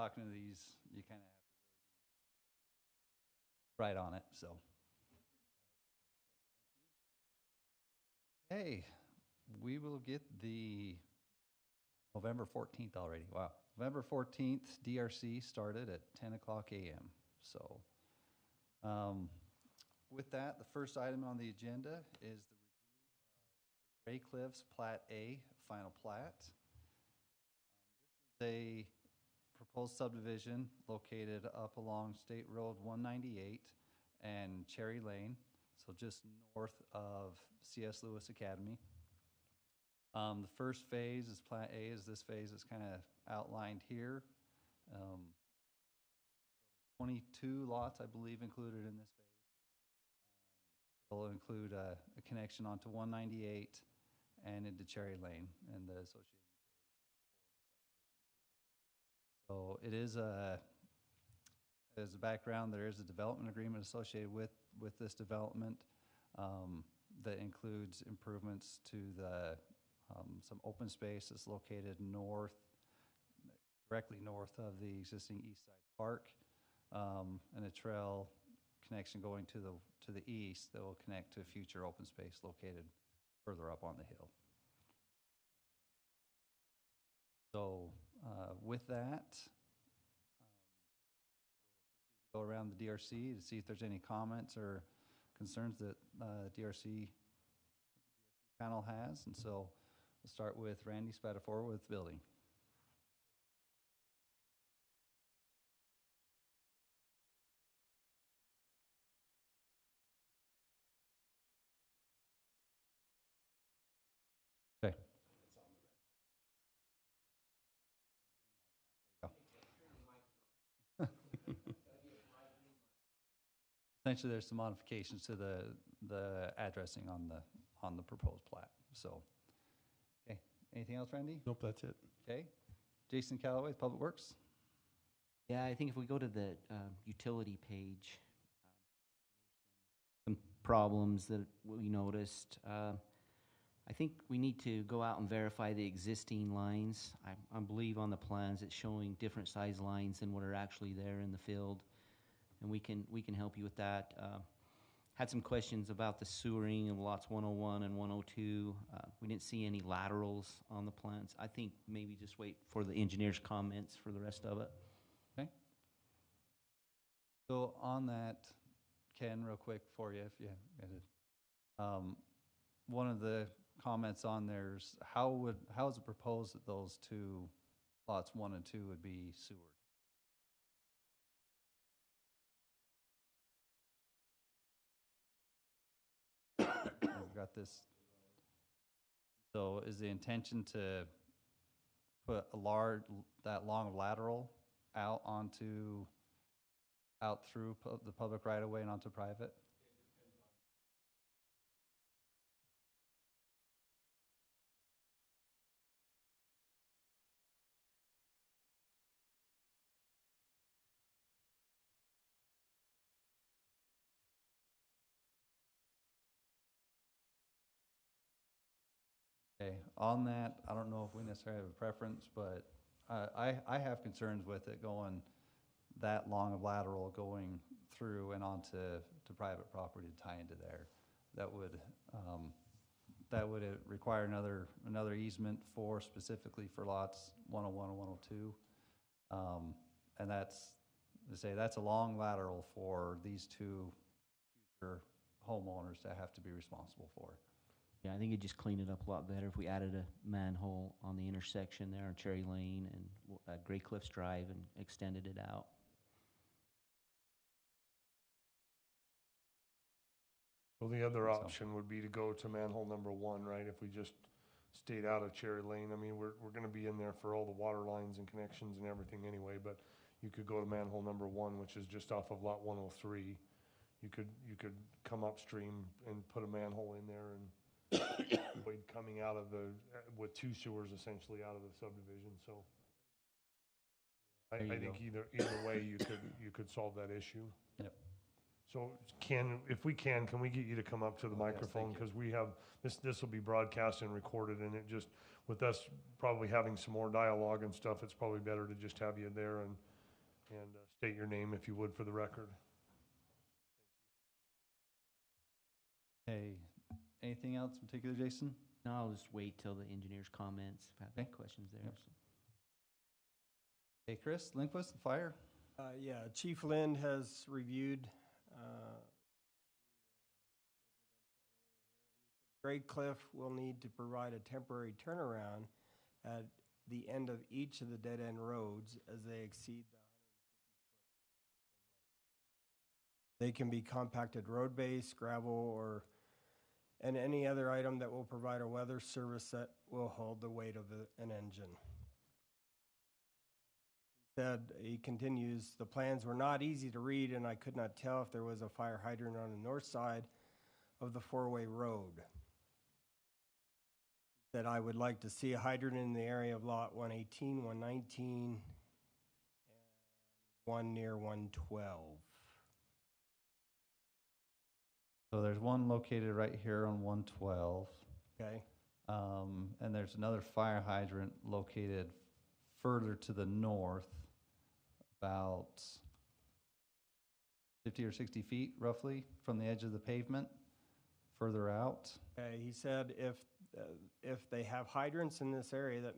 talking to these, you kind of have to really be right on it. So, hey, we will get the November 14th already. Wow. November 14th, DRC started at 10 o'clock a.m. So, with that, the first item on the agenda is the review of the Gray Cliffs Plat A final plat. This is a proposed subdivision located up along State Road 198 and Cherry Lane, so just north of C.S. Lewis Academy. The first phase is Plat A, is this phase that's kind of outlined here. So there's 22 lots, I believe, included in this phase. And it'll include a connection onto 198 and into Cherry Lane and the associated utilities for the subdivision. So it is as a background, there is a development agreement associated with this development that includes improvements to the some open space that's located directly north of the existing East Side Park, and a trail connection going to the east that will connect to a future open space located further up on the hill. So with that, we'll proceed to go around the DRC to see if there's any comments or concerns that DRC panel has, and so we'll start with Randy Spatafor with building. Okay. Essentially, there's some modifications to the addressing on the proposed plat. So, okay. Anything else, Randy? Nope, that's it. Okay. Jason Calloway, Public Works. Yeah, I think if we go to the utility page, there's some problems that we noticed. I think we need to go out and verify the existing lines. I believe on the plans it's showing different size lines than what are actually there in the field, and we can help you with that. Had some questions about the sewering of lots 101 and 102. We didn't see any laterals on the plans. I think maybe just wait for the engineer's comments for the rest of it. Okay. So on that, Ken, real quick for you, if you get it. One of the comments on there's how is it proposed that those two lots 1 and 2 would be sewered? We've got this. So is the intention to put that long lateral out through the public right of way and onto private? Okay, on that, I don't know if we necessarily have a preference, but I have concerns with it going that long of lateral going through and onto private property to tie into there. That would require another easement specifically for lots 101 and 102, and that's a long lateral for these two future homeowners to have to be responsible for. Yeah, I think it'd just clean it up a lot better if we added a manhole on the intersection there on Cherry Lane and Gray Cliffs Drive and extended it out. So the other option would be to go to manhole number 1, right? If we just stayed out of Cherry Lane, I mean, we're going to be in there for all the water lines and connections and everything anyway, but you could go to manhole number 1, which is just off of lot 103. You could come upstream and put a manhole in there and avoid coming out of with 2 sewers essentially out of the subdivision. So I think either way you could solve that issue. Yep. So if we can we get you to come up to the microphone, because we have this will be broadcast and recorded, and it just, with us probably having some more dialogue and stuff, it's probably better to just have you there and and state your name if you would for the record. Hey, anything else in particular, Jason? No, I'll just wait till the engineer's comments, if I have any Okay. questions there. Yep. So. Hey, Chris, Lindquist, fire. Yeah, Chief Lind has reviewed Great Cliff will need to provide a temporary turnaround at the end of each of the dead-end roads as they exceed the 150 foot. They can be compacted road base, gravel, and any other item that will provide a weather service that will hold the weight of an engine. He continues, the plans were not easy to read, and I could not tell if there was a fire hydrant on the north side of the four-way road. He said, I would like to see a hydrant in the area of lot 118, 119, and one near 112. So there's one located right here on 112. Okay, And there's another fire hydrant located further to the north, about 50 or 60 feet roughly from the edge of the pavement, further out. okay. He said if they have hydrants in this area that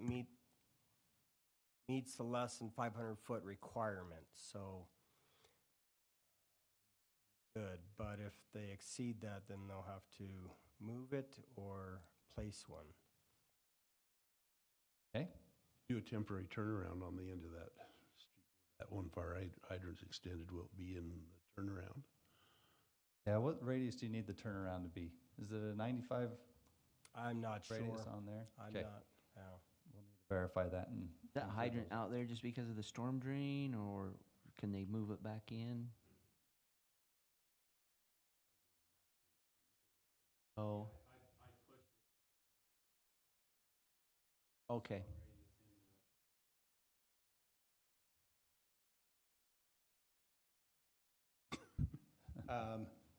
meets the less than 500 foot requirement, so good. But if they exceed that, then they'll have to move it or place one. Okay. Do a temporary turnaround on the end of that street. That one fire hydrant's extended will be in the turnaround. Yeah, what radius do you need the turnaround to be? Is it a 95 I'm not sure. radius on there? I'm Okay. not. Yeah. We'll need to verify that. And Is that hydrant out there just because of the storm drain, or can they move it back in? Oh. Okay.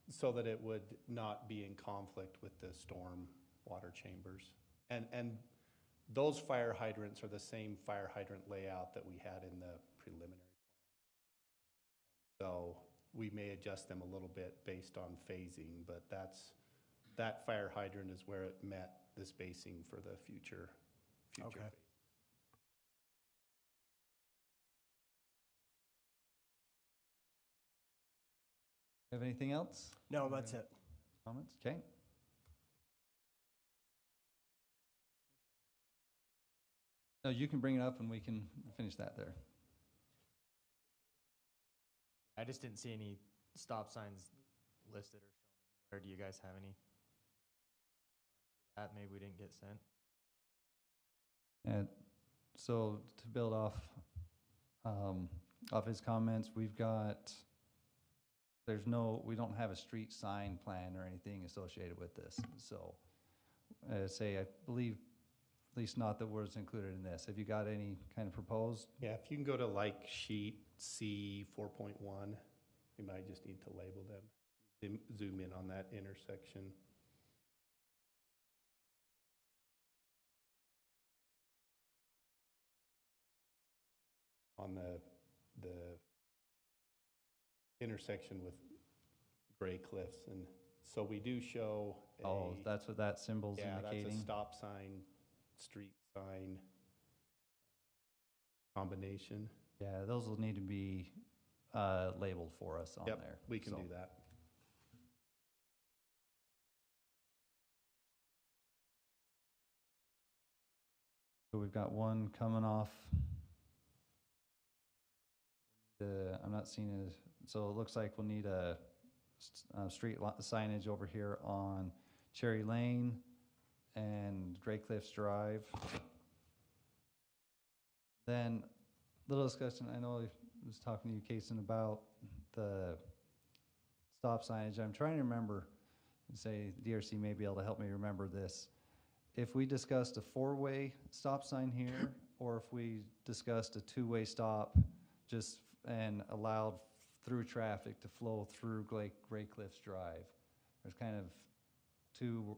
So that it would not be in conflict with the storm water chambers. And those fire hydrants are the same fire hydrant layout that we had in the preliminary plan. So we may adjust them a little bit based on phasing, but that fire hydrant is where it met the spacing for the future Okay. phase. have anything else? No, that's it. Comments? Okay. No, you can bring it up and we can finish that there. I just didn't see any stop signs listed or shown anywhere. Do you guys have any? That maybe we didn't get sent. And so to build off his comments, we don't have a street sign plan or anything associated with this. So I believe, at least not that was included in this. Have you got any kind of proposed? Yeah, if you can go to like sheet C 4.1, we might just need to label them. Zoom in on that intersection. On the intersection with Gray Cliffs, and so we do show That's what that symbol's indicating? that's a stop sign, street sign combination. Yeah, those will need to be labeled for us on Yep, there. we can So- do that. So we've got one coming off. I'm not seeing it. So it looks like we'll need a street signage over here on Cherry Lane and Gray Cliffs Drive. Then, little discussion, I know I was talking to you, Kason, about the stop signage. I'm trying to remember, and say DRC may be able to help me remember this. If we discussed a four-way stop sign here, or if we discussed a two-way stop just and allowed through traffic to flow through Gray Cliffs Drive. There's kind of two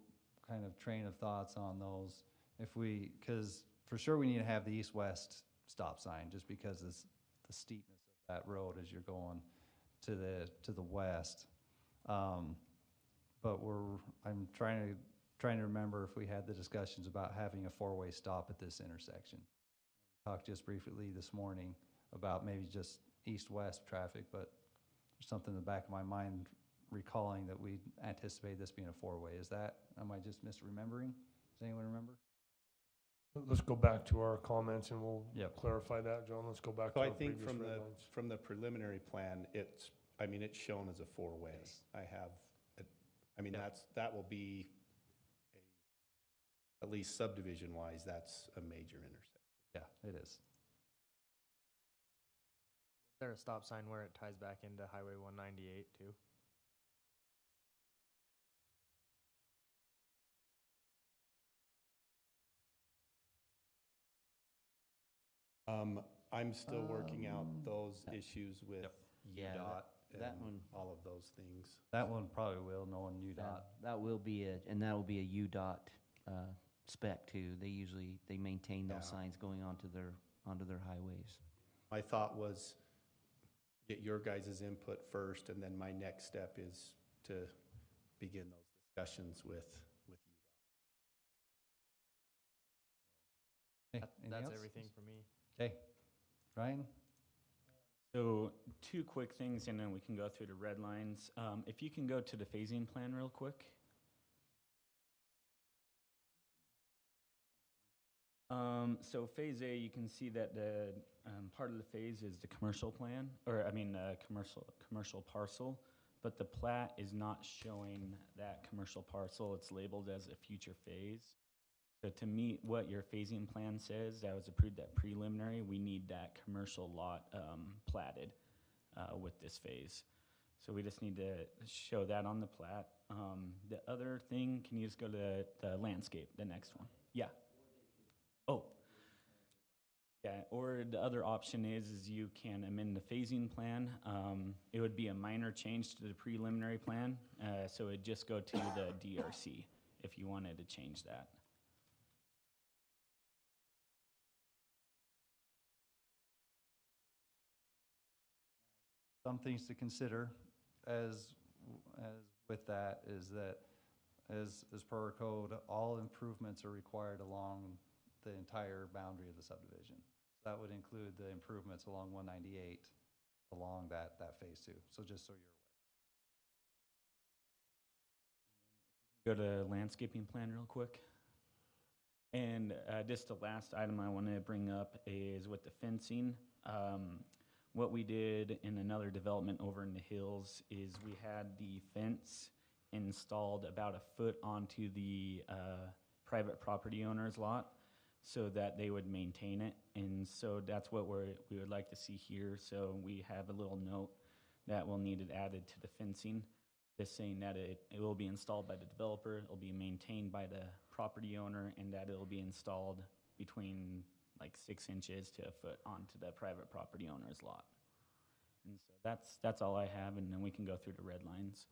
kind of train of thoughts on those. Because for sure we need to have the east-west stop sign just because of the steepness of that road as you're going to the west. But I'm trying to remember if we had the discussions about having a four-way stop at this intersection. We talked just briefly this morning about maybe just east-west traffic, but there's something in the back of my mind recalling that we anticipate this being a four-way. Am I just misremembering? Does anyone remember? Let's go back to our comments and we'll Yep. clarify that, John. Let's go back to So I our think previous red lines. from the preliminary plan, it's shown as a four-way. Yes. That will be, at least subdivision-wise, that's a major intersection. Yeah, it is. Is there a stop sign where it ties back into Highway 198 too? I'm still working out those issues with Yep. Yeah, UDOT that and one- all of those things. That one probably will, knowing UDOT. That will be that will be a UDOT spec too. They maintain those Yeah. signs going onto their highways. My thought was get your guys' input first, and then my next step is to begin those discussions with UDOT. Hey, anything That's else? everything for me. Okay. Ryan? So 2 quick things, and then we can go through the red lines. If you can go to the phasing plan real quick. So phase A, you can see that the part of the phase is the commercial plan, commercial parcel, but the plat is not showing that commercial parcel. It's labeled as a future phase. So to meet what your phasing plan says, that was approved at preliminary, we need that commercial lot platted with this phase. So we just need to show that on the plat. The other thing, can you just go to the landscape, the next one? Yeah. Oh. Yeah, or the other option is you can amend the phasing plan. It would be a minor change to the preliminary plan, so it'd just go to the DRC if you wanted to change that. Some things to consider as with that is that as per our code, all improvements are required along the entire boundary of the subdivision. So that would include the improvements along 198 along that phase 2. So just so you're aware. Go to landscaping plan real quick. And just the last item I want to bring up is with the fencing. What we did in another development over in the hills is we had the fence installed about a foot onto the private property owner's lot so that they would maintain it. And so that's what we would like to see here. So we have a little note that will need it added to the fencing, just saying that it will be installed by the developer, it will be maintained by the property owner, and that it will be installed between like 6 inches to a foot onto the private property owner's lot. And so that's all I have, and then we can go through the red lines.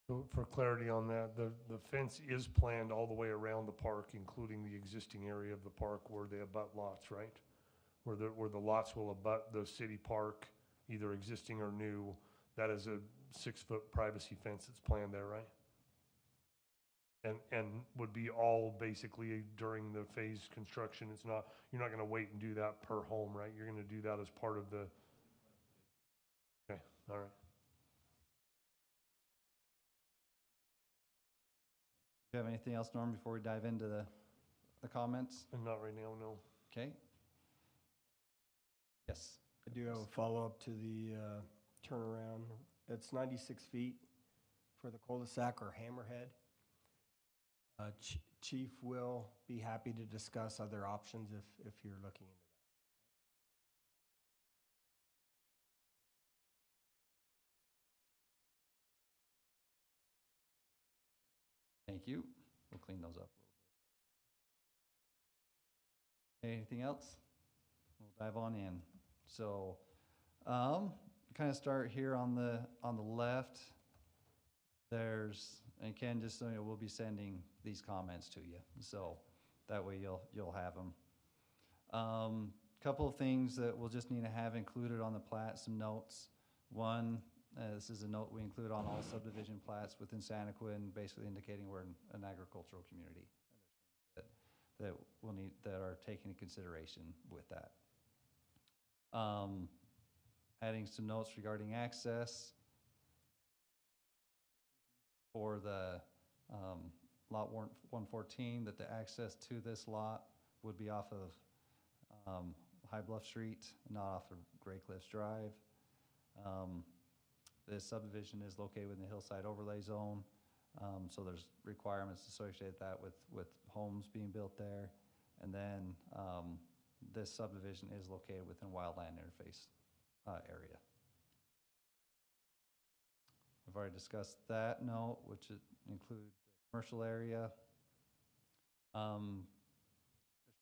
So for clarity on that, the fence is planned all the way around the park, including the existing area of the park where they abut lots, right? Where the lots will abut the city park, either existing or new. That is a 6-foot privacy fence that's planned there, right? And would be all basically during the phase construction. You're not gonna wait and do that per home, right? You're gonna do that as part of the, okay, all right. Do you have anything else, Norm, before we dive into the comments? And not right now, no. Okay. Yes. I do have a follow-up to the turnaround. It's 96 feet for the cul-de-sac or hammerhead. Chief will be happy to discuss other options if you're looking into that. Thank you. We'll clean those up a little bit. Anything else? We'll dive on in. So, kind of start here on the left. And Ken, just so you know, we'll be sending these comments to you, so that way you'll have them. Couple of things that we'll just need to have included on the plat, some notes. One, this is a note we include on all subdivision plats within Santaquin, basically indicating we're an agricultural community. And there's things that we'll need, that are taken into consideration with that. Adding some notes regarding access for the lot 114, that the access to this lot would be off of High Bluff Street, not off of Gray Cliffs Drive. This subdivision is located within the Hillside Overlay Zone, so there's requirements associated with that with homes being built there. And then this subdivision is located within wildland interface area. I've already discussed that note, which includes the commercial area.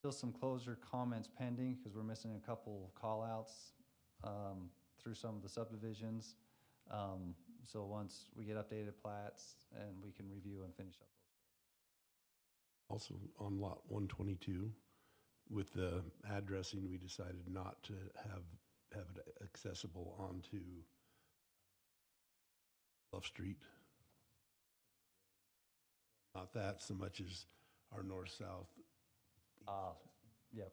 There's still some closure comments pending because we're missing a couple call-outs through some of the subdivisions. So once we get updated plats, and we can review and finish up those. Also on lot 122, with the addressing, we decided not to have it accessible onto Bluff Street. Not that so much as our north-south Yep,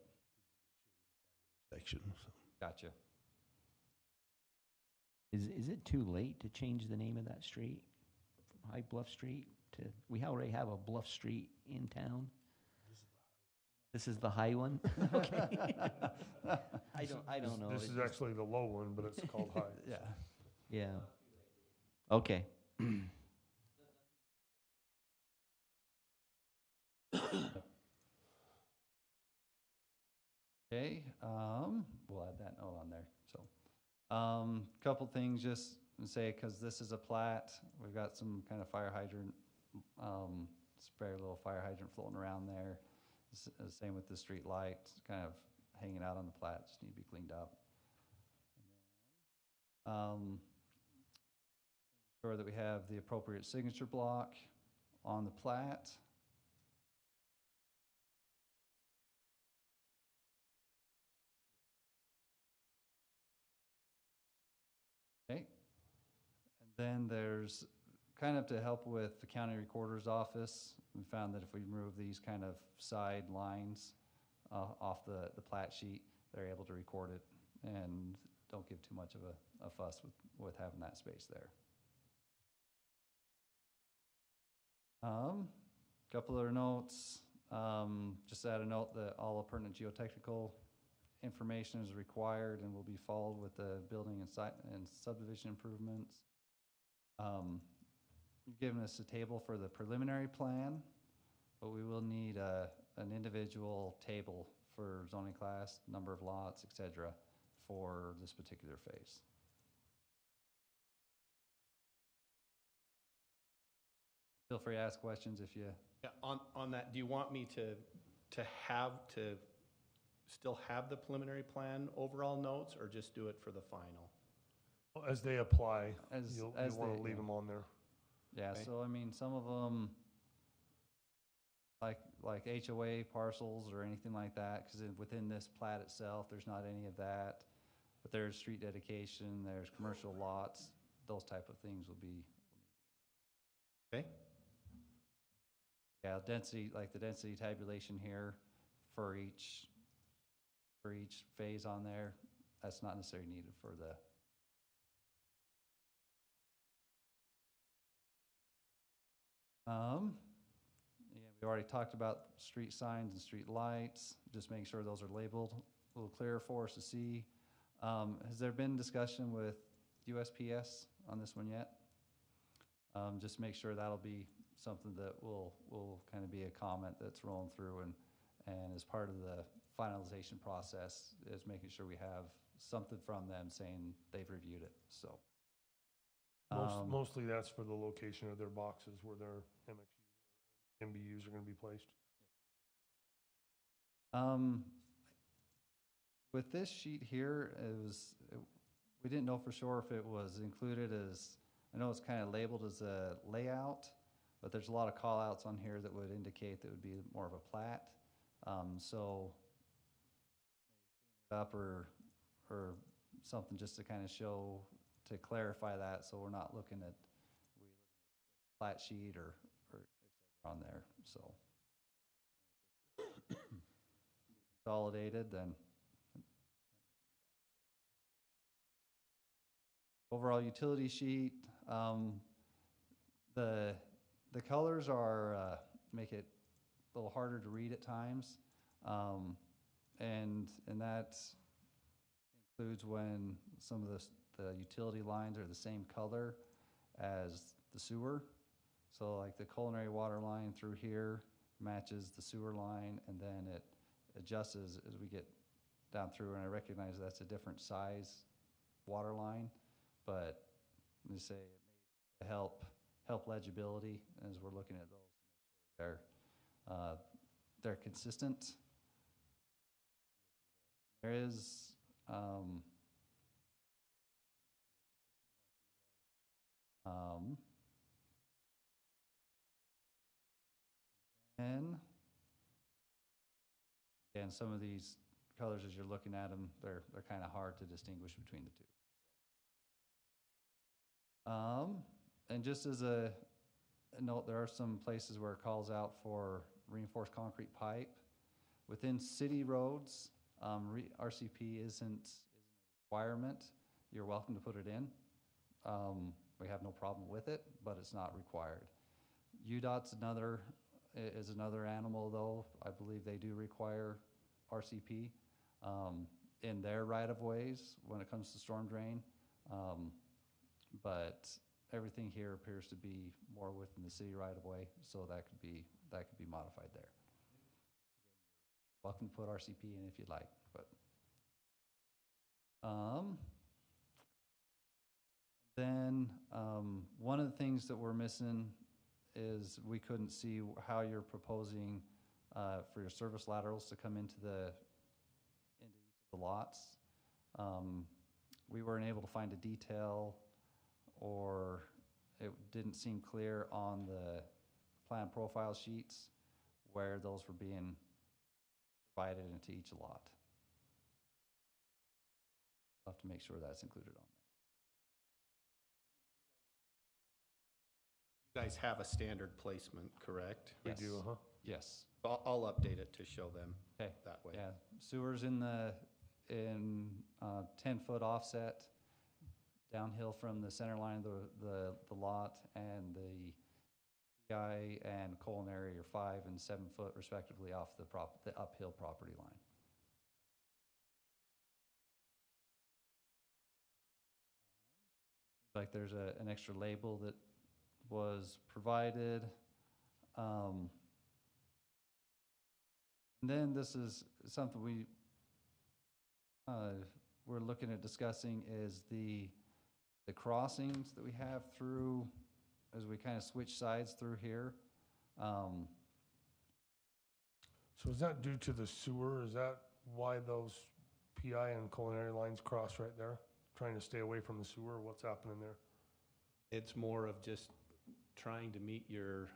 section. So. gotcha. Is it too late to change the name of that street from High Bluff Street to, we already have a Bluff Street in town? This is the high one? Okay. I don't know. This is actually the low one, but it's called high. Yeah. Yeah. Okay. Okay, we'll add that note on there. So, couple things just to say, because this is a plat, we've got some kind of fire hydrant, spare little fire hydrant floating around there. Same with the street light, kind of hanging out on the plat, just need to be cleaned up. And then, making sure that we have the appropriate signature block on the plat. Okay, and then there's kind of to help with the county recorder's office. We found that if we remove these kind of side lines off the plat sheet, they're able to record it and don't give too much of a fuss with having that space there. Couple other notes. Just add a note that all pertinent geotechnical information is required and will be followed with the building and site and subdivision improvements. You've given us a table for the preliminary plan, but we will need an individual table for zoning class, number of lots, etc., for this particular phase. Feel free to ask questions if you. Yeah, on that, do you want me to still have the preliminary plan overall notes, or just do it for the final? Well, as they apply, As you'll they, want to leave them on there. Yeah, Okay. so I mean, some of them, like HOA parcels or anything like that, because within this plat itself, there's not any of that. But there's street dedication, there's commercial lots, those type of things will be. Okay. Yeah, density, like the density tabulation here for each phase on there, that's not necessarily needed for the. Yeah, we already talked about street signs and street lights, just making sure those are labeled a little clearer for us to see. Has there been discussion with USPS on this one yet? Just make sure that'll be something that will kind of be a comment that's rolling through, and as part of the finalization process is making sure we have something from them saying they've reviewed it. So Mostly that's for the location of their boxes where their MXUs or MBUs are going to be placed. With this sheet here, we didn't know for sure if it was included as, I know it's kind of labeled as a layout, but there's a lot of call outs on here that would indicate that it would be more of a plat. So up or something just to kind of show, to clarify that, so we're not looking at flat sheet or et cetera on there, so. Consolidated, then. Overall utility sheet, the colors are, make it a little harder to read at times. And that includes when some of the utility lines are the same color as the sewer. So like the culinary water line through here matches the sewer line, and then it adjusts as we get down through, and I recognize that's a different size water line, but let me say it may help legibility as we're looking at those to make sure they're consistent. There is and again, some of these colors, as you're looking at them, they're kind of hard to distinguish between the two. And just as a note, there are some places where it calls out for reinforced concrete pipe. Within city roads, RCP isn't a requirement. You're welcome to put it in. We have no problem with it, but it's not required. UDOT's is another animal, though. I believe they do require RCP in their right-of-ways when it comes to storm drain. But everything here appears to be more within the city right-of-way, so that could be modified there. Welcome to put RCP in if you'd like, but then one of the things that we're missing is we couldn't see how you're proposing for your service laterals to come into each of the lots. We weren't able to find a detail, or it didn't seem clear on the plan profile sheets where those were being provided into each lot. We'll have to make sure that's included on there. You guys have a standard placement, correct? We do, huh? Yes. I'll update it to show them Okay. that way. Yeah, sewers in 10-foot offset downhill from the center line of the lot, and the PI and culinary are 5 and 7 foot respectively off the uphill property line. Like there's an extra label that was provided. And then this is something we're looking at discussing, is the crossings that we have through, as we kind of switch sides through here. So is that due to the sewer? Is that why those PI and culinary lines cross right there? Trying to stay away from the sewer? What's happening there? It's more of just trying to meet your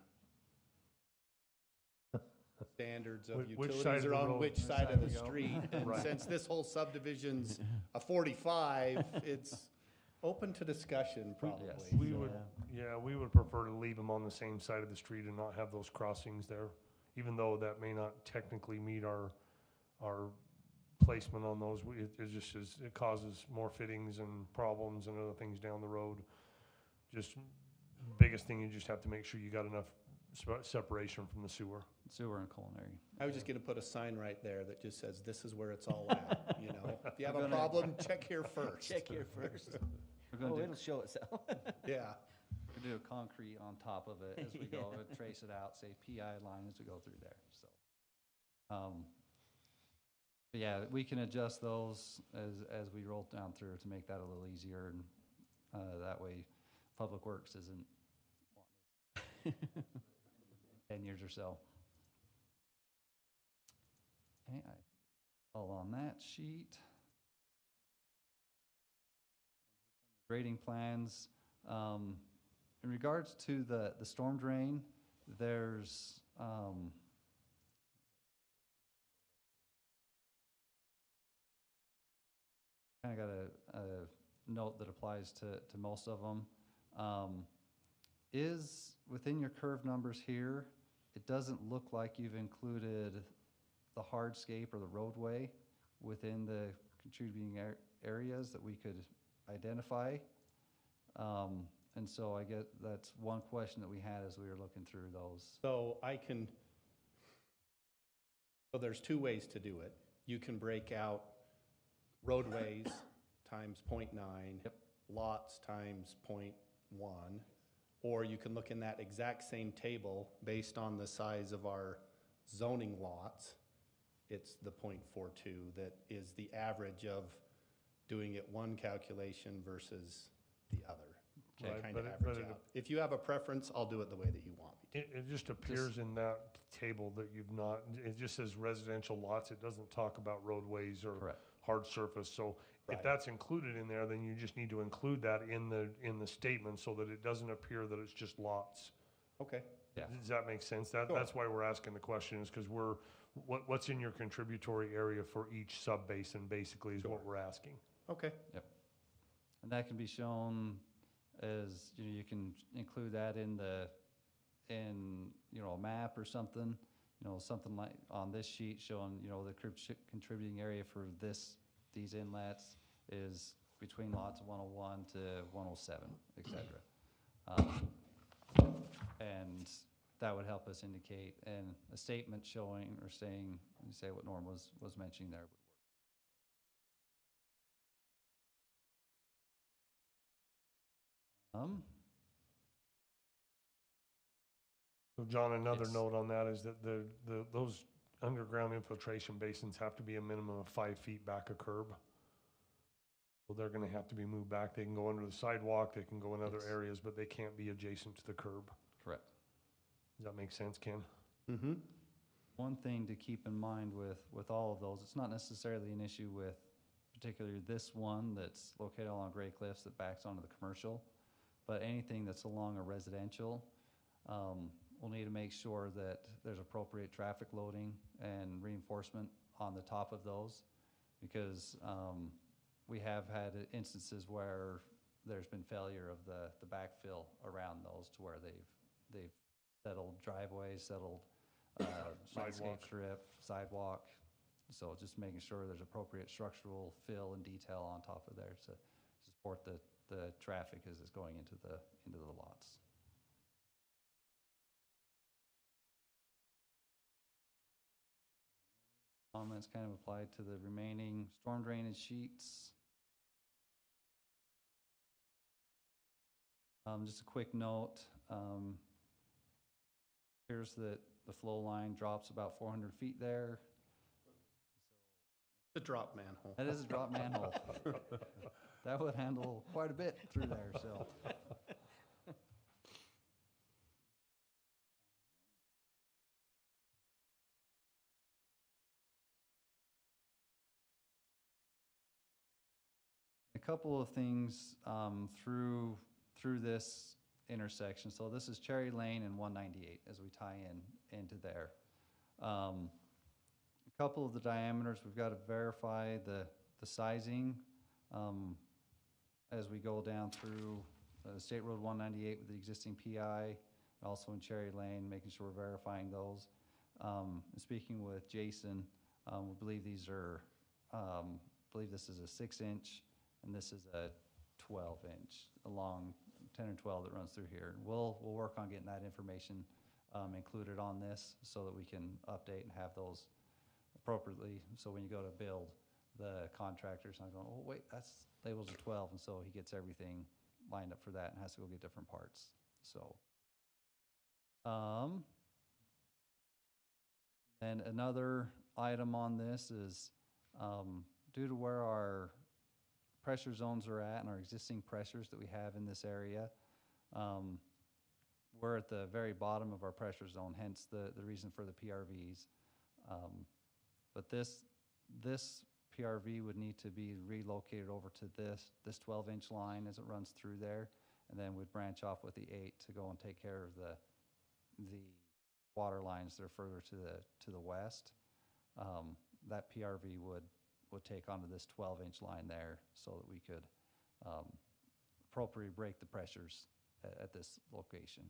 standards of Which utilities side of are the on road? which Which side side of we the go. street. And Right. since this whole subdivision's a 45, it's open to discussion probably. Yes. We would prefer to leave them on the same side of the street and not have those crossings there, even though that may not technically meet our placement on those. It causes more fittings and problems and other things down the road. Just biggest thing, you just have to make sure you got enough separation from the sewer. Sewer and culinary. I was just gonna put a sign right there that just says, "This is where it's all at," you know? If you have a problem, check here first. Check here first. We're going Oh, to it'll show itself. Yeah. do a concrete on top of it as we go and trace it out, say PI line as we go through there, so. But yeah, we can adjust those as we roll down through to make that a little easier, and that way Public Works isn't wanting us 10 years or so. Okay, all on that sheet. Grading plans. In regards to the storm drain, there's kind of got a note that applies to most of them. Is within your curve numbers here, it doesn't look like you've included the hardscape or the roadway within the contributing areas that we could identify. And so I get that's one question that we had as we were looking through those. So so there's two ways to do it. You can break out roadways times 0.9, Yep. lots times 0.1, or you can look in that exact same table based on the size of our zoning lots. It's the 0.42 that is the average of doing it one calculation versus the other. To Right, kind but of it- but average it- out. If you have a preference, I'll do it the way that you want me to. It just appears in that table that you've not, it just says residential lots. It doesn't talk about roadways or Correct. hard surface. So if Right. that's included in there, then you just need to include that in the statement so that it doesn't appear that it's just lots. Okay. Yeah. Does that make sense? Sure. That's why we're asking the question, is because what's in your contributory area for each sub-basin basically is what Sure. we're asking. Okay. And that can be shown as, you can include that in a map or something, something like on this sheet showing, the contributing area for these inlets is between lots 101 to 107, et cetera. And that would help us indicate, and a statement showing or saying, say what Norm was mentioning there would work. So John, another Yes. note on that is that those underground infiltration basins have to be a minimum of 5 feet back a curb. So they're gonna have to be moved back. They can go under the sidewalk, they can go in other Yes. areas, but they can't be adjacent to the curb. Correct. Does that make sense, Ken? Mm-hmm. One thing to keep in mind with all of those, it's not necessarily an issue with particularly this one that's located along Gray Cliffs that backs onto the commercial, but anything that's along a residential, we'll need to make sure that there's appropriate traffic loading and reinforcement on the top of those, because we have had instances where there's been failure of the backfill around those to where they've settled driveways, settled landscape strip, sidewalk. So just making sure there's appropriate structural fill and detail on top of there to support the traffic as it's going into the lots. Comments kind of applied to the remaining storm drainage sheets. Just a quick note, appears that the flow line drops about 400 feet there. The drop manhole. That is a drop manhole. That would handle quite a bit through there, so. A couple of things through this intersection. So this is Cherry Lane and 198 as we tie into there. A couple of the diameters, we've got to verify the sizing as we go down through State Road 198 with the existing PI, also in Cherry Lane, making sure we're verifying those. And speaking with Jason, we believe these are, believe this is a 6-inch and this is a 12-inch along 10 or 12 that runs through here. We'll work on getting that information included on this so that we can update and have those appropriately. So when you go to build, the contractor's not going, oh wait, that's labels are 12, and so he gets everything lined up for that and has to go get different parts. So, and another item on this is due to where our pressure zones are at and our existing pressures that we have in this area, we're at the very bottom of our pressure zone, hence the reason for the PRVs. But this PRV would need to be relocated over to this 12-inch line as it runs through there, and then we'd branch off with the 8 to go and take care of the water lines that are further to the west. That PRV would take onto this 12-inch line there so that we could appropriately break the pressures at this location.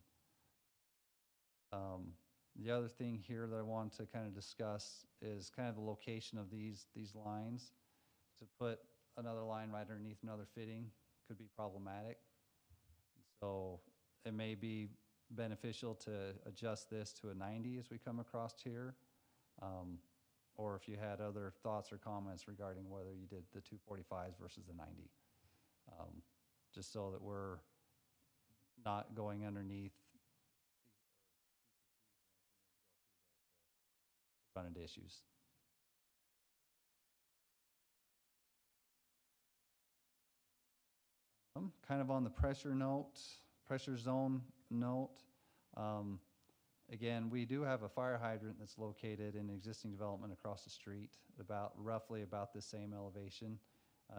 The other thing here that I want to kind of discuss is kind of the location of these lines. To put another line right underneath another fitting could be problematic. So it may be beneficial to adjust this to a 90 as we come across here. Or if you had other thoughts or comments regarding whether you did the 245s versus the 90. Just so that we're not going underneath run into issues. Kind of on the pressure zone note, again, we do have a fire hydrant that's located in existing development across the street, roughly about the same elevation,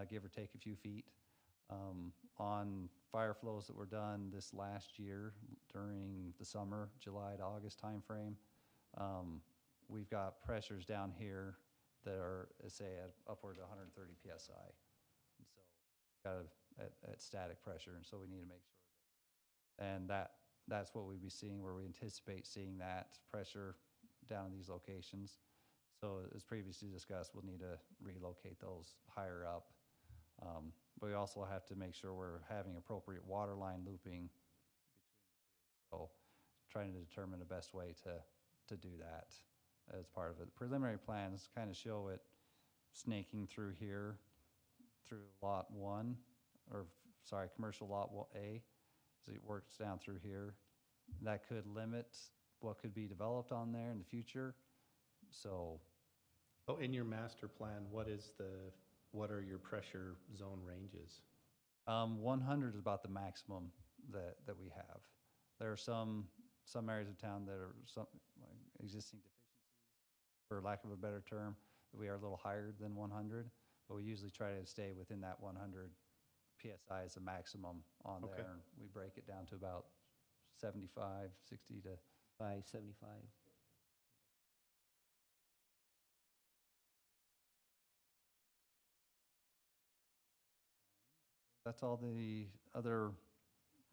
give or take a few feet. On fire flows that were done this last year during the summer, July to August timeframe, we've got pressures down here that are, say, at upward of 130 psi. And so got at static pressure, and so we need to make sure that, and that's what we'd be seeing, where we anticipate seeing that pressure down in these locations. So as previously discussed, we'll need to relocate those higher up. But we also have to make sure we're having appropriate water line looping between the two. So trying to determine the best way to do that as part of it. The preliminary plans kind of show it snaking through here, through lot 1, or sorry, commercial lot A, as it works down through here. That could limit what could be developed on there in the future. So, Oh, in your master plan, what are your pressure zone ranges? 100 is about the maximum that we have. There are some areas of town that are some like existing deficiencies, for lack of a better term, that we are a little higher than 100, but we usually try to stay within that 100 PSI as a maximum on Okay. there. And we break it down to about 75, 60 to By 75. That's all the other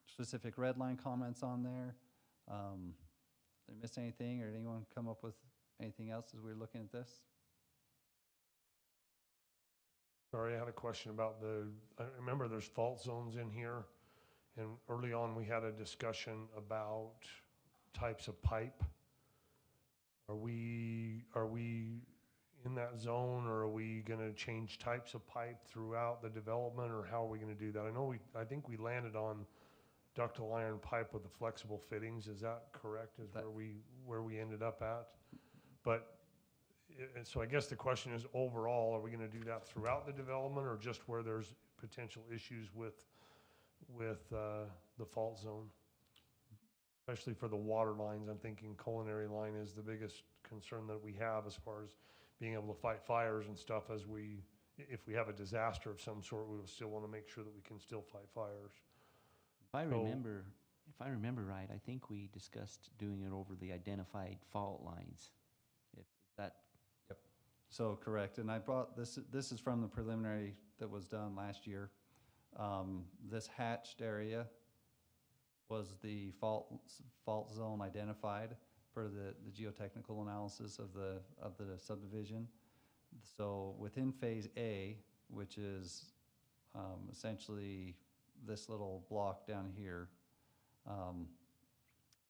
specific red line comments on there. Did I miss anything, or did anyone come up with anything else as we were looking at this? Sorry, I had a question about I remember there's fault zones in here, and early on we had a discussion about types of pipe. Are we in that zone, or are we gonna change types of pipe throughout the development, or how are we gonna do that? I think we landed on ductile iron pipe with the flexible fittings. Is that correct? Is where we ended up at? But so I guess the question is, overall, are we going to do that throughout the development, or just where there's potential issues with the fault zone? Especially for the water lines, I'm thinking culinary line is the biggest concern that we have as far as being able to fight fires and stuff. If we have a disaster of some sort, we will still want to make sure that we can still fight fires. If I remember right, I think we discussed doing it over the identified fault lines. Is that? Yep. So correct, and I brought this is from the preliminary that was done last year. This hatched area was the fault zone identified for the geotechnical analysis of the subdivision. So within phase A, which is essentially this little block down here,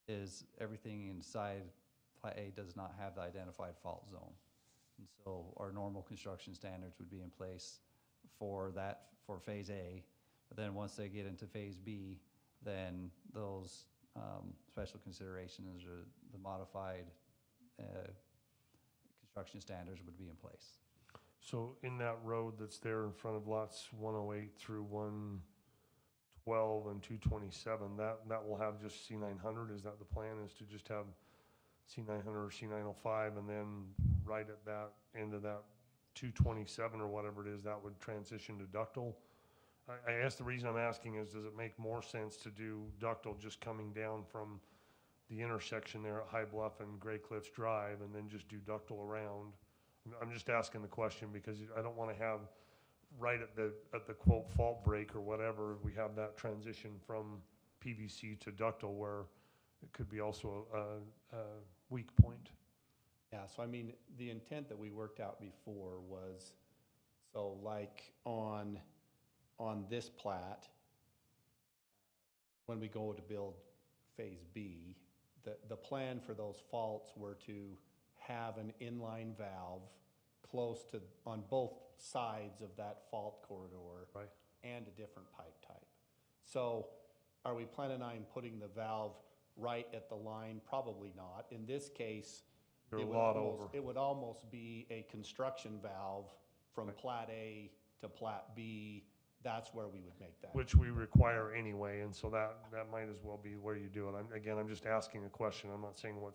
is everything inside Plat A does not have the identified fault zone. And so our normal construction standards would be in place for phase A. But then once they get into phase B, then those special considerations or the modified construction standards would be in place. So in that road that's there in front of lots 108 through 112 and 227, that will have just C900? Is that the plan, is to just have C900 or C905, and then right at that end of that 227 or whatever it is, that would transition to ductile? I guess the reason I'm asking is, does it make more sense to do ductile just coming down from the intersection there at High Bluff and Gray Cliffs Drive, and then just do ductile around? I I'm just asking the question because I don't want to have right at the quote fault break or whatever, we have that transition from PVC to ductile where it could be also a weak point. Yeah, so I mean, the intent that we worked out before was, so like on this plat, when we go to build phase B, the plan for those faults were to have an inline valve close to, on both sides of that fault corridor. Right. And a different pipe type. So are we planning on putting the valve right at the line? Probably not. In this case, You're a lot over. it would almost be a construction valve from Right. plat A to plat B. That's where we would make that. Which we require anyway, and so that might as well be where you do it. I'm just asking a question. I'm not saying I'm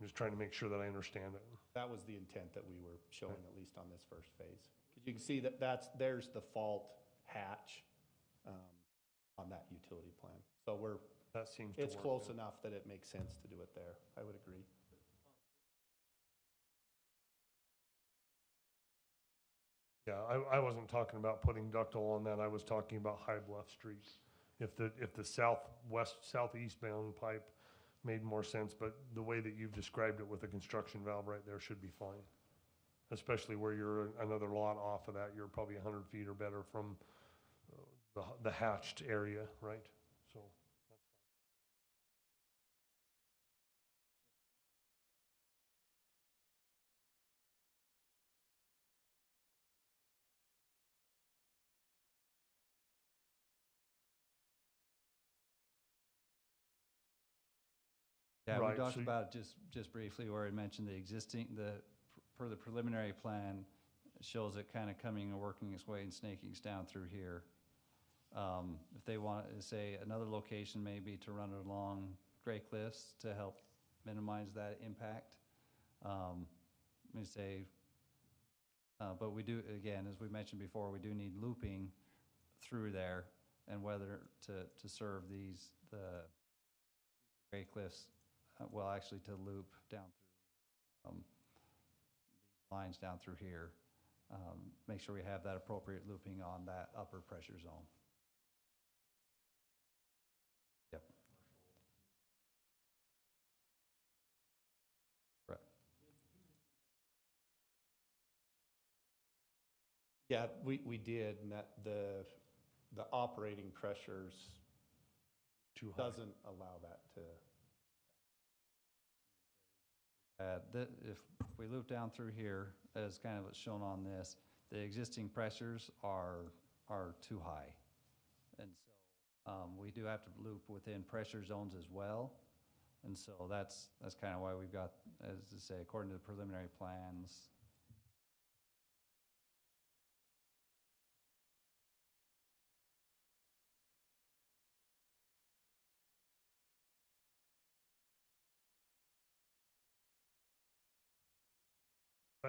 just trying to make sure that I understand it. That was the intent that we were showing, at least on this first phase. Because you can see that there's the fault hatch on that utility plan. So That seems to it's work close then. enough that it makes sense to do it there. I would agree. Yeah, I wasn't talking about putting ductile on that. I was talking about High Bluff Street. If the southeast bound pipe made more sense, but the way that you've described it with a construction valve right there should be fine. Especially where you're another lot off of that, you're probably 100 feet or better from the hatched area, right? So that's fine. Yeah, we Right, talked so you- about it just briefly where I mentioned the existing, per the preliminary plan, shows it kind of coming and working its way and snaking down through here. If they want to say another location, maybe to run it along Gray Cliffs to help minimize that impact. Let me say, but we do, again, as we mentioned before, we do need looping through there, and whether to serve the Gray Cliffs, well, actually to loop down through these lines down through here. Make sure we have that appropriate looping on that upper pressure zone. Yep. Right. Yeah, we did, and that the operating pressures Too high. doesn't allow that to. If we loop down through here, as kind of shown on this, the existing pressures are too high. And so we do have to loop within pressure zones as well. And so that's kind of why we've got, as I say, according to the preliminary plans.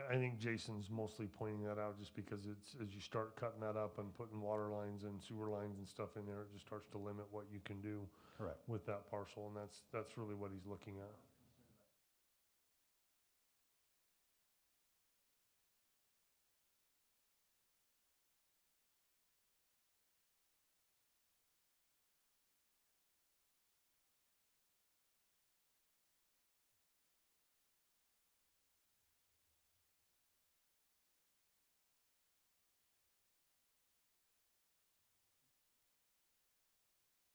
I think Jason's mostly pointing that out just because it's, as you start cutting that up and putting water lines and sewer lines and stuff in there, it just starts to limit what you can do Correct. with that parcel, and that's really what he's looking at.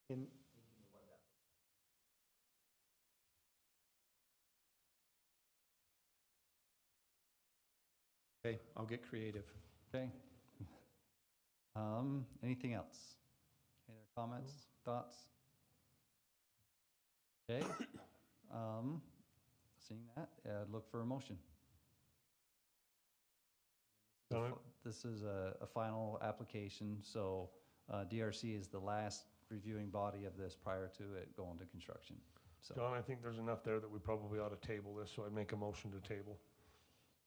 In, okay, I'll get creative. Okay. Anything else? Any other comments, thoughts? Okay. Seeing that, look for a motion. This is a final application, so DRC is the last reviewing body of this prior to it going to construction. So, John, I think there's enough there that we probably ought to table this, so I'd make a motion to table.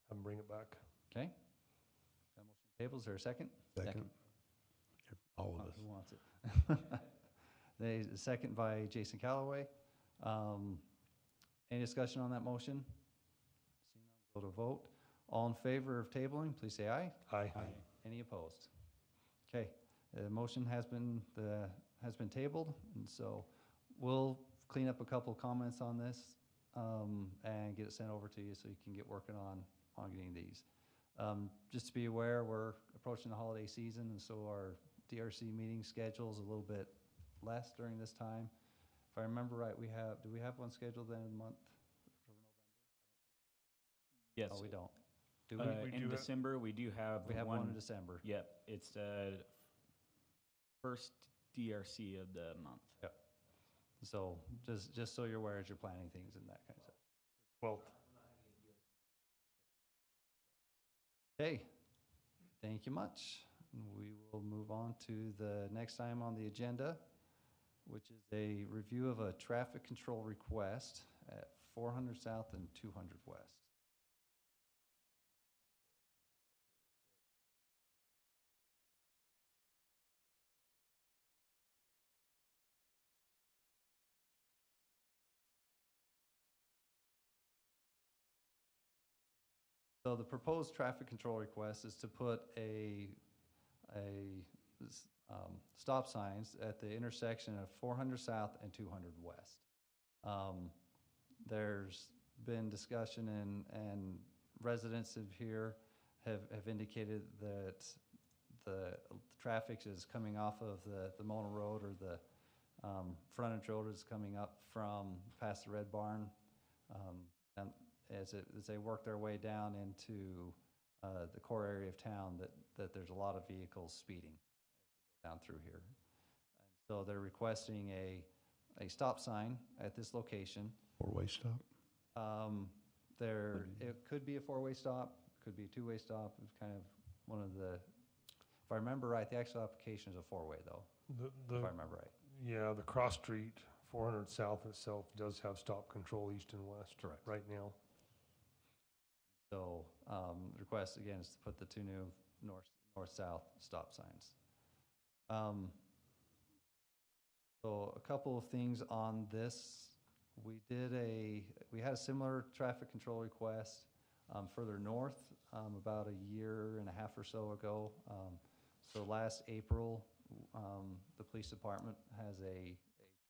Have him bring it back. okay. Got a motion to table. Is there a second? Second. All of us. Who wants it? The second by Jason Calloway. Any discussion on that motion? Seeing none, we'll go to vote. All in favor of tabling, please say aye. Aye. Any opposed? Okay, the motion has been tabled, and so we'll clean up a couple of comments on this and get it sent over to you so you can get working on getting these. Just to be aware, we're approaching the holiday season, and so our DRC meeting schedule is a little bit less during this time. If I remember right, do we have one scheduled in a month for November? Yes. Oh, we don't. Do we In do have- December, we do have we have one in December. Yep, it's the first DRC of the month. Yep. So just so you're aware as you're planning things and that kind of stuff. 12th. Okay, thank you much. We will move on to the next item on the agenda, which is a review of a traffic control request at 400 South and 200 West. So the proposed traffic control request is to put stop signs at the intersection of 400 South and 200 West. There's been discussion and residents of here have indicated that the traffic is coming off of the Mona Road or the frontage road is coming up from past the Red Barn, and as they work their way down into the core area of town, that there's a lot of vehicles speeding down through here. And so they're requesting a stop sign at this location. Four-way stop? It could be a four-way stop, could be a two-way stop. It's kind of one of the, if I remember right, the actual application is a four-way though, if I remember right. Yeah, the cross street, 400 South itself does have stop control east and west. Correct. Right now. So the request again is to put the two new north-south stop signs. So a couple of things on this. We had a similar traffic control request further north about a year and a half or so ago. So last April, the police department has a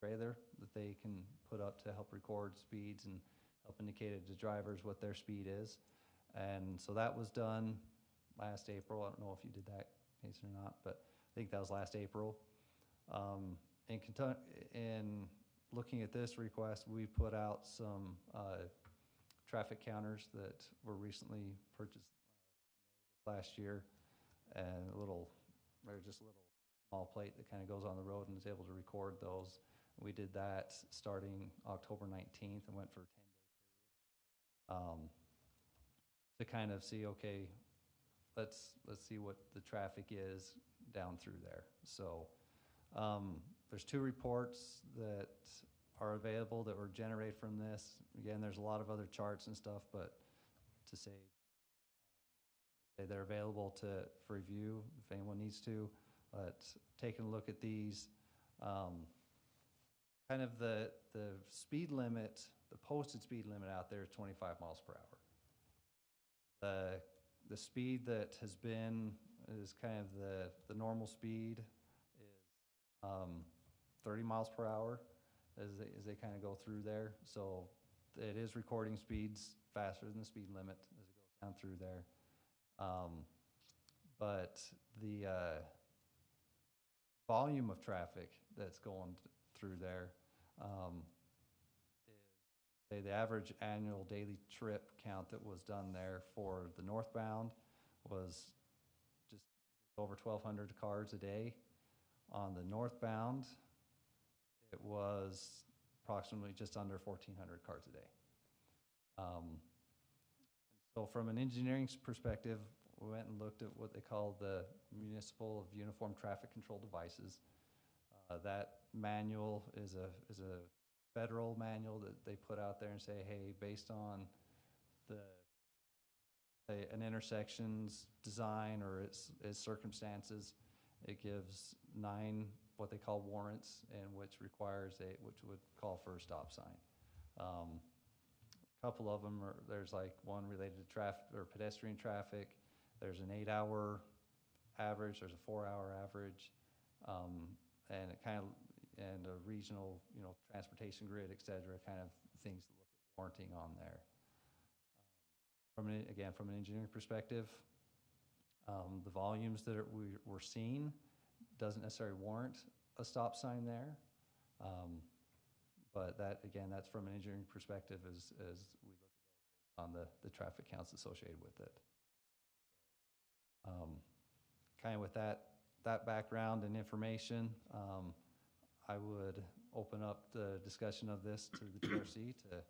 trailer that they can put up to help record speeds and help indicate to drivers what their speed is. And so that was done last April. I don't know if you did that, Jason, or not, but I think that was last April. In looking at this request, we put out some traffic counters that were recently purchased last year, and they're just a little small plate that kind of goes on the road and is able to record those. We did that starting October 19th and went for a 10-day period. To kind of see, okay, let's see what the traffic is down through there. So there's two reports that are available that were generated from this. Again, there's a lot of other charts and stuff, but to say they're available for review if anyone needs to. But taking a look at these, kind of the speed limit, the posted speed limit out there is 25 miles per hour. The speed that has been is kind of the normal speed is 30 miles per hour as they kind of go through there. So it is recording speeds faster than the speed limit as it goes down through there. But the volume of traffic that's going through there is, say, the average annual daily trip count that was done there for the northbound was just over 1,200 cars a day. On the northbound, it was approximately just under 1,400 cars a day. So from an engineering perspective, we went and looked at what they call the Municipal Uniform Traffic Control Devices. That manual is a federal manual that they put out there and say, hey, based on an intersection's design or its circumstances, it gives 9 what they call warrants, and which would call for a stop sign. couple of them there's like one related to traffic or pedestrian traffic. There's an 8-hour average, there's a 4-hour average, and it kind of, and a regional, transportation grid, et cetera, kind of things to look at warranting on there. From an engineering perspective, the volumes that we're seeing doesn't necessarily warrant a stop sign there. But that's from an engineering perspective as we look at those based on the traffic counts associated with it. Kind of with that background and information, I would open up the discussion of this to the DRC to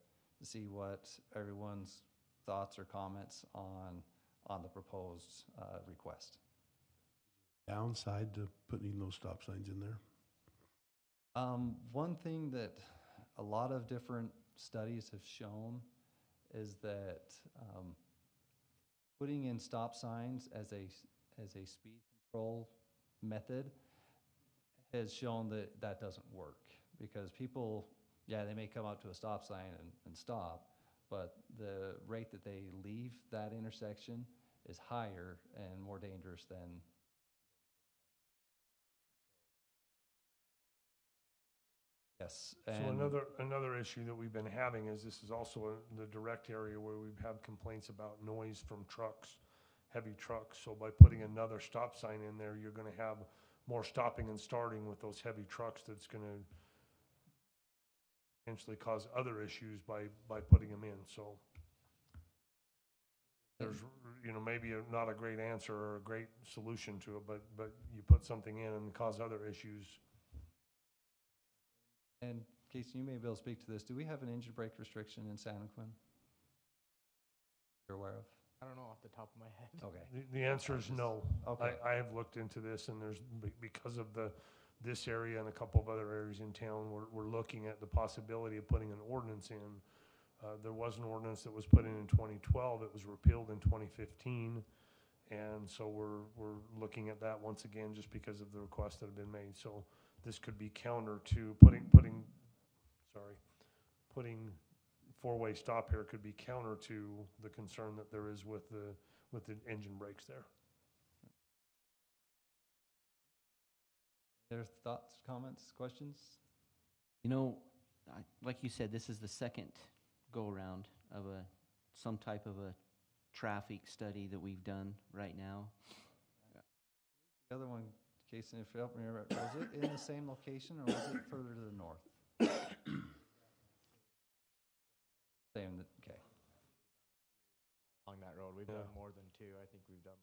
see what everyone's thoughts or comments on the proposed request. Downside to putting those stop signs in there? One thing that a lot of different studies have shown is that putting in stop signs as a speed control method has shown that doesn't work, because people, they may come up to a stop sign and stop, but the rate that they leave that intersection is higher and more dangerous than. Yes. So another issue that we've been having is this is also the direct area where we've had complaints about noise from trucks, heavy trucks. So by putting another stop sign in there, you're going to have more stopping and starting with those heavy trucks. That's going to potentially cause other issues by putting them in. So there's, maybe not a great answer or a great solution to it, but you put something in and cause other issues. And Casey, you may be able to speak to this. Do we have an engine brake restriction in Santaquin you're aware of? I don't know off the top of my head. Okay. The answer is no. Okay. I have looked into this, and there's, because of this area and a couple of other areas in town, we're looking at the possibility of putting an ordinance in. There was an ordinance that was put in 2012. It was repealed in 2015. And so we're looking at that once again, just because of the requests that have been made. So this could be counter to putting four-way stop here could be counter to the concern that there is with the engine brakes there. There's thoughts, comments, questions? Like you said, this is the second go-around of some type of a traffic study that we've done right now. The other one, Casey, if you help me remember, was it in the same location or was it further to the north? Same, okay. Along that road, we've done more than two. I think we've done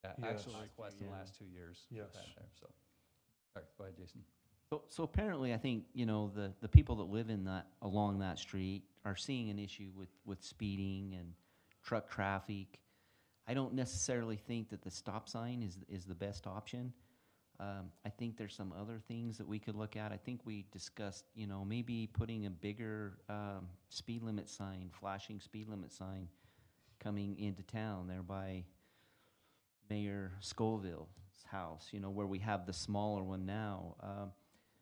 Actual requests in the last 2 years. Yes. There, so. All right, go ahead, Jason. So apparently, I think the people that live along that street are seeing an issue with speeding and truck traffic. I don't necessarily think that the stop sign is the best option. I think there's some other things that we could look at. I think we discussed, maybe putting a bigger speed limit sign, flashing speed limit sign, coming into town there by Mayor Scoville's house. Where we have the smaller one now.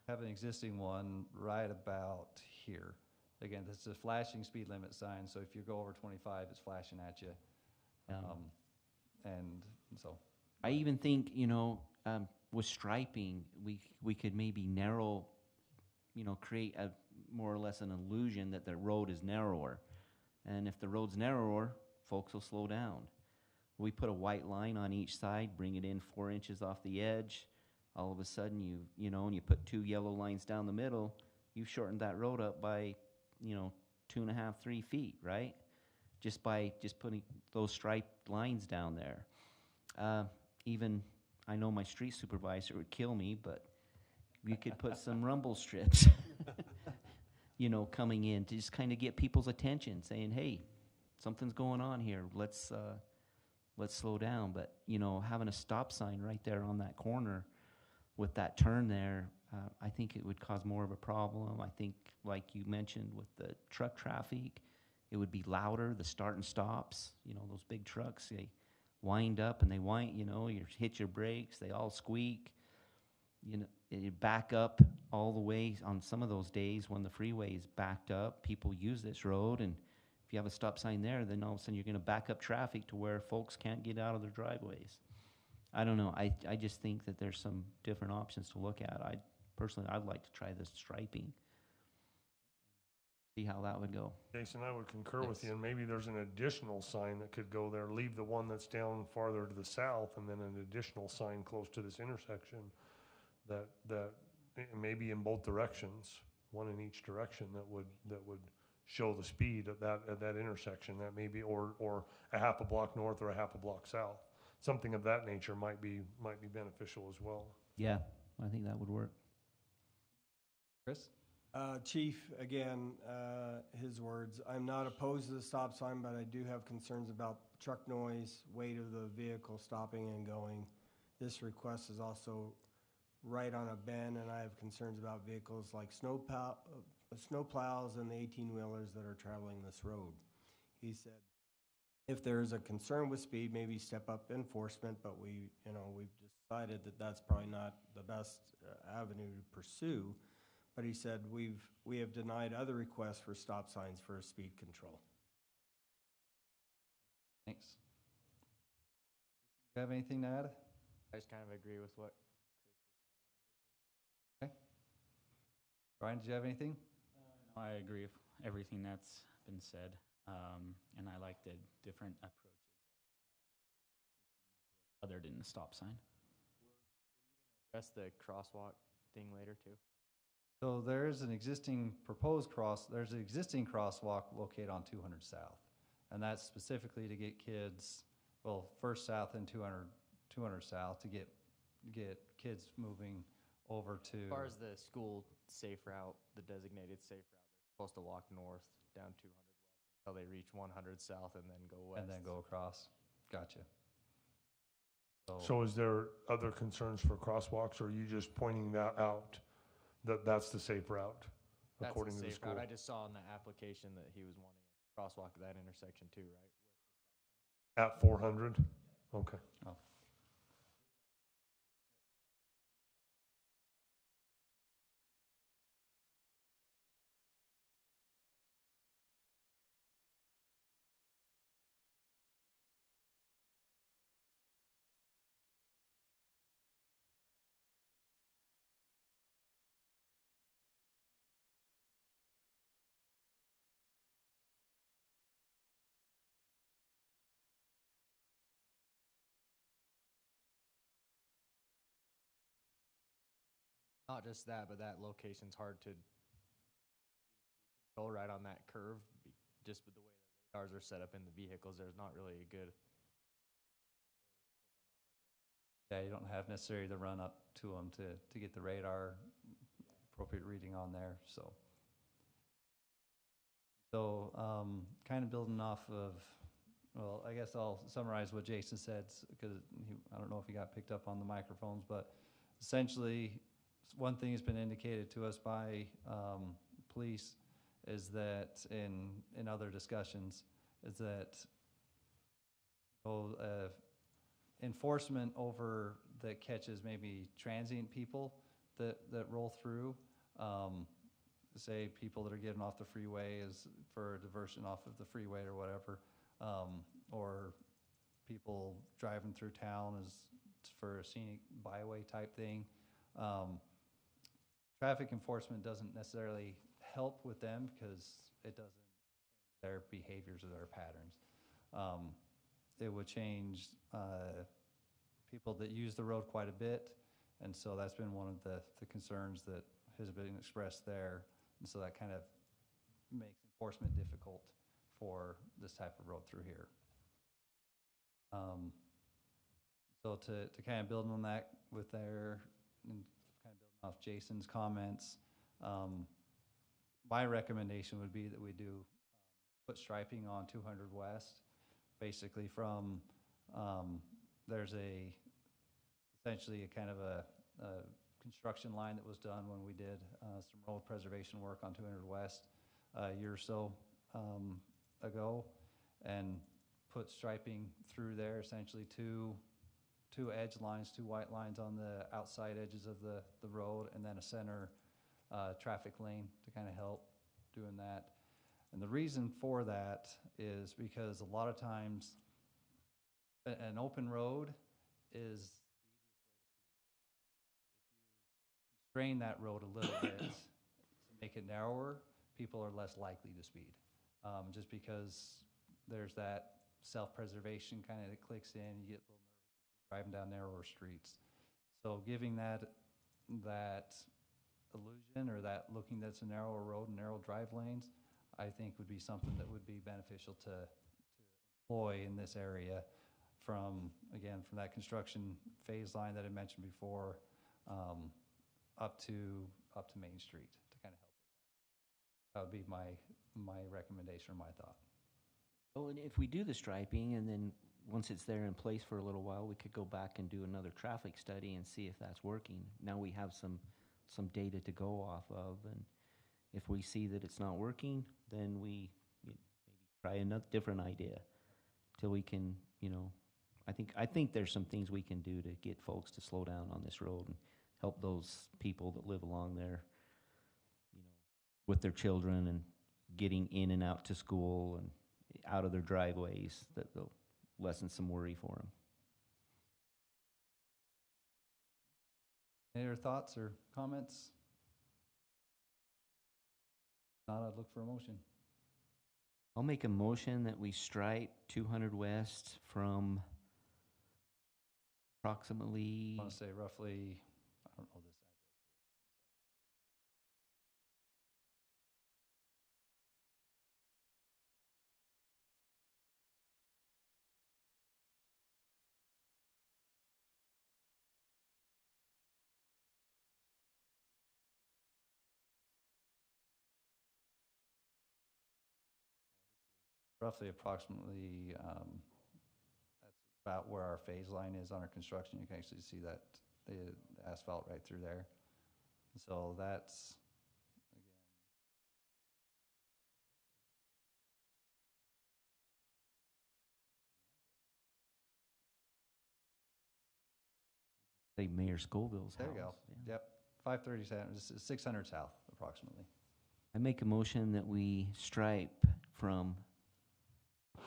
Have an existing one right about here. Again, this is a flashing speed limit sign, so if you go over 25, it's flashing at you. And so. I even think, with striping, we could maybe narrow, create a more or less an illusion that the road is narrower. And if the road's narrower, folks will slow down. We put a white line on each side, bring it in 4 inches off the edge. All of a sudden, and you put 2 yellow lines down the middle, you've shortened that road up by, 2.5, 3 feet, right? Just by putting those striped lines down there. Even, I know my street supervisor would kill me, but you could put some rumble strips, coming in to just kind of get people's attention, saying, hey, something's going on here. Let's slow down. But, having a stop sign right there on that corner with that turn there, I think it would cause more of a problem. I think, like you mentioned, with the truck traffic, it would be louder, the start and stops. Those big trucks, they wind up and they you hit your brakes, they all squeak. You back up all the way on some of those days when the freeway is backed up. People use this road, and if you have a stop sign there, then all of a sudden you're gonna back up traffic to where folks can't get out of their driveways. I don't know, I just think that there's some different options to look at. I'd like to try the striping. See how that would go. Jason, I would concur with Yes. you, and maybe there's an additional sign that could go there, leave the one that's down farther to the south, and then an additional sign close to this intersection that maybe in both directions, one in each direction, that would show the speed at that intersection, that maybe, or a half a block north or a half a block south. Something of that nature might be beneficial as well. Yeah, I think that would work. Chris? Chief, again, his words, I'm not opposed to the stop sign, but I do have concerns about truck noise, weight of the vehicle stopping and going. This request is also right on a bend, and I have concerns about vehicles like snow plows and the 18-wheelers that are traveling this road. He said, if there's a concern with speed, maybe step up enforcement, but we've decided that that's probably not the best avenue to pursue. But he said, we have denied other requests for stop signs for speed control. Thanks. Do you have anything to add? I just kind of agree with what Brian, did you have anything? No, I agree with everything that's been said, and I like the different approaches other than the stop sign. address the crosswalk thing later too. So there's an existing there's an existing crosswalk located on 200 South. And that's specifically to get kids, first south and 200 South to get kids moving over to. As far as the school safe route, the designated safe route, they're supposed to walk north down 200 west until they reach 100 south and then go west. And then go across. Gotcha. So is there other concerns for crosswalks, or are you just pointing that out, that's the safe route, That's according the to the safe school? route. I just saw in the application that he was wanting a crosswalk at that intersection too, right? At 400? Okay. Oh. Not just that, but that location's hard to control right on that curve. Just with the way the radars are set up in the vehicles, there's not really a good. Yeah, you don't have necessarily the run up to them to get the radar appropriate reading on there. So kind of building off of, I guess I'll summarize what Jason said, because I don't know if he got picked up on the microphones, but essentially one thing has been indicated to us by police is that in other discussions is that enforcement over that catches maybe transient people that roll through, say people that are getting off the freeway is for a diversion off of the freeway or whatever, or people driving through town is for a scenic byway type thing. Traffic enforcement doesn't necessarily help with them because it doesn't change their behaviors or their patterns. It would change people that use the road quite a bit, and so that's been one of the concerns that has been expressed there, and so that kind of makes enforcement difficult for this type of road through here. So to kind of build on that with their, and kind of building off Jason's comments, my recommendation would be that we do put striping on 200 West, basically from, there's essentially a kind of a construction line that was done when we did some road preservation work on 200 West a year or so ago, and put striping through there, essentially two edge lines, two white lines on the outside edges of the road, and then a center traffic lane to kind of help doing that. And the reason for that is because a lot of times an open road is strain that road a little bit to make it narrower, people are less likely to speed. Just because there's that self-preservation kind of that clicks in, you get a little nervous driving down narrower streets. So giving that illusion or that looking that's a narrower road and narrow drive lanes, I think would be something that would be beneficial to employ in this area from that construction phase line that I mentioned before, up to Main Street to kind of help with that. That would be my recommendation or my thought. Well, and if we do the striping and then once it's there in place for a little while, we could go back and do another traffic study and see if that's working. Now we have some data to go off of, and if we see that it's not working, then we maybe try another different idea till we can, I think there's some things we can do to get folks to slow down on this road and help those people that live along there, with their children and getting in and out to school and out of their driveways, that they'll lessen some worry for them. Any other thoughts or comments? If not, I'd look for a motion. I'll make a motion that we stripe 200 West from approximately, I want to say roughly, I don't know this address roughly approximately, that's about where our phase line is on our construction. You can actually see that the asphalt right through there. So that's, say, Mayor Scoville's there house. you go. Yeah. Yep, 537, this is 600 south approximately. I make a motion that we stripe from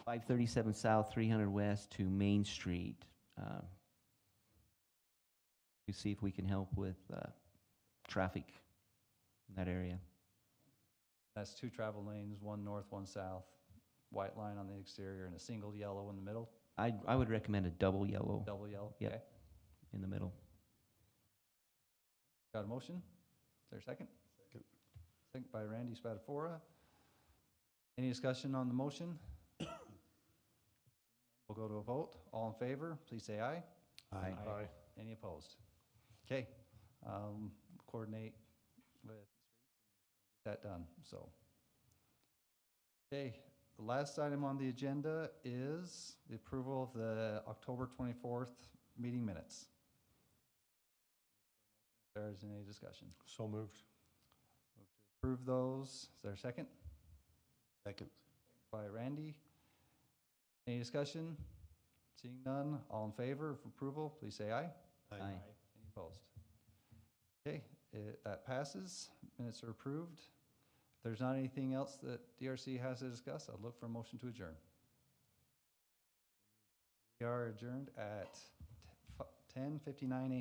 537 South, 300 West to Main Street to see if we can help with traffic in that area. That's 2 travel lanes, 1 north, 1 south, white line on the exterior and a single yellow in the middle. I would recommend a double yellow Double yellow, Yep. okay. in the middle. Got a motion? Is there a second? Second. Second by Randy Spadafora. Any discussion on the motion? We'll go to a vote. All in favor, please say aye. Aye. Aye. Any opposed? Okay, coordinate with streets and get that done, so. Okay, the last item on the agenda is the approval of the October 24th meeting minutes. If there is any discussion. So moved. Move to approve those. Is there a second? Second. By Randy. Any discussion? Seeing none, all in favor of approval, please say aye. Aye. Any opposed? Okay, that passes. Minutes are approved. If there's not anything else that DRC has to discuss, I'd look for a motion to adjourn. We are adjourned at 10:59 a.m.